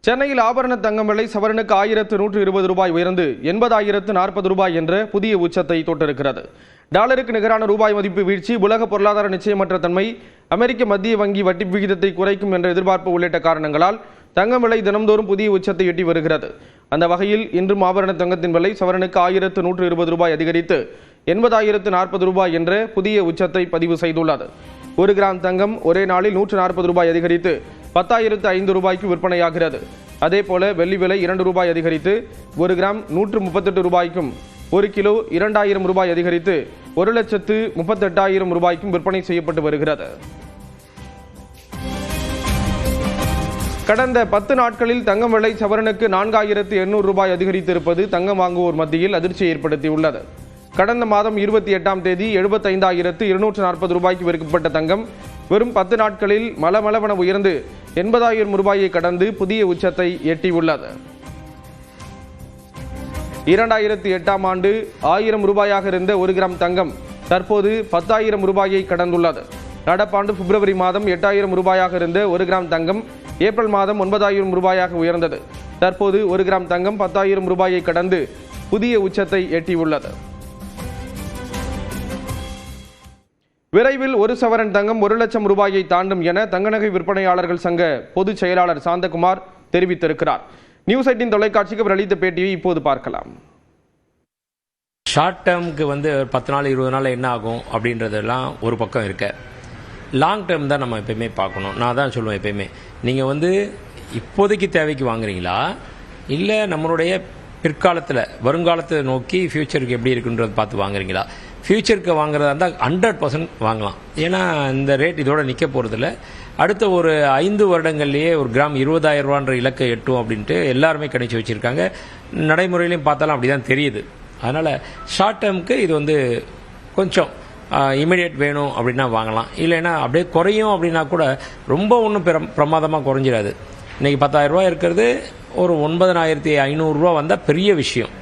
சென்னையில் ஆபரண தங்கம் விலை சவரனுக்கு 1120 ரூபாய் உயர்ந்து 80,040 ரூபாய் என்ற புதிய உச்சத்தை தொட்டிருக்கிறது. டாலருக்கு நிகரான ரூபாய் மதிப்பு வீழ்ச்சி, உலக பொருளாதார நிச்சயமற்ற தன்மை, அமெரிக்க மத்திய வங்கி வட்டி விகிதத்தை குறைக்கும் என்ற எதிர்பார்ப்பு உள்ளிட்ட காரணங்களால் தங்கம் விலை தினம்தோறும் புதிய உச்சத்தை எட்டி வருகிறது. அந்த வகையில் இன்றும் ஆபரண தங்கத்தின் விலை சவரனுக்கு 1120 ரூபாய் அதிகரித்து 80,040 ரூபாய் என்ற புதிய உச்சத்தை பதிவு செய்துள்ளது. 1 கிராம் தங்கம் ஒரே நாளில் 140 ரூபாய் அதிகரித்து 10,005 ரூபாய்க்கு விற்பனையாகிறது. அதேபோல வெள்ளி விலை 2 ரூபாய் அதிகரித்து 1 கிராம் 138 ரூபாய்க்கும், 1 கிலோ 2,000 ரூபாய் அதிகரித்து 1,38,000 ரூபாய்க்கும் விற்பனை செய்யப்பட்டு வருகிறது. கடந்த 10 நாட்களில் தங்கம் விலை சவரனுக்கு 4,800 ரூபாய் அதிகரித்திருப்பது தங்கம் வாங்குவோர் மத்தியில் அதிர்ச்சியை ஏற்படுத்தியுள்ளது. கடந்த மாதம் 28ஆம் தேதி 75,240 ரூபாய்க்கு விற்கப்பட்ட தங்கம் வெறும் 10 நாட்களில் மலமளவென உயர்ந்து 80,000 ரூபாயை கடந்து புதிய உச்சத்தை எட்டியுள்ளது. 2008ஆம் ஆண்டு 1,000 ரூபாயாக இருந்த 1 கிராம் தங்கம் தற்போது 10,000 ரூபாயை கடந்துள்ளது. நடப்பாண்டு பிப்ரவரி மாதம் 8,000 ரூபாயாக இருந்த 1 கிராம் தங்கம் ஏப்ரல் மாதம் 9,000 ரூபாயாக உயர்ந்தது. தற்போது 1 கிராம் தங்கம் 10,000 ரூபாயை கடந்து புதிய உச்சத்தை எட்டியுள்ளது. விரைவில் 1 சவரன் தங்கம் 1 லட்சம் ரூபாயை தாண்டும் என தங்கநகை விற்பனையாளர்கள் சங்க பொதுச் செயலாளர் சாந்தகுமார் தெரிவித்திருக்கிறார். நியூஸ் 18 தொலைக்காட்சிக்கு அவர் அளித்த பேட்டியை இப்போது பார்க்கலாம். ஷார்ட் டேர்முக்கு 10 நாள் 20 நாள் என்ன ஆகும் அப்படின்றதெல்லாம் ஒரு பக்கம் இருக்க, லாங் டேர்ம் தான் நம்ம எப்பயுமே பார்க்கணும். நான் தான் சொல்லுவேன், எப்பயுமே நீங்கள் இப்போதைக்கு தேவைக்கு வாங்குறீங்களா, இல்லை நம்மளுடைய பிற்காலத்தில் வருங்காலத்தை நோக்கி ஃபியூச்சருக்கு எப்படி இருக்குன்றதை பார்த்து வாங்குறீங்களா? ஃபியூச்சருக்கு வாங்குறதா இருந்தால் 100% வாங்கலாம். ஏன்னா இந்த ரேட் இதோட நிற்க போகிறதில்ல. அடுத்த ஒரு 5 வருடங்கள்லேயே 1 கிராம் 20,000 ரூபான்ற இலக்கை எட்டும் அப்படின்ட்டு எல்லாருமே கணிச்சு வச்சுருக்காங்க. நடைமுறையிலையும் பார்த்தாலும் அப்படி தான் தெரியுது. அதனால் ஷார்ட் டேர்முக்கு இது கொஞ்சம் இமீடியட் வேணும் அப்படின்னா வாங்கலாம். இல்லைன்னா அப்படியே குறையும் அப்படின்னா கூட ரொம்ப ஒன்றும் பிரமாதமாக குறைஞ்சிடாது. இன்றைக்கி 10,000 ரூபா இருக்கிறது ஒரு 9,500 ரூபா வந்தால் பெரிய விஷயம்.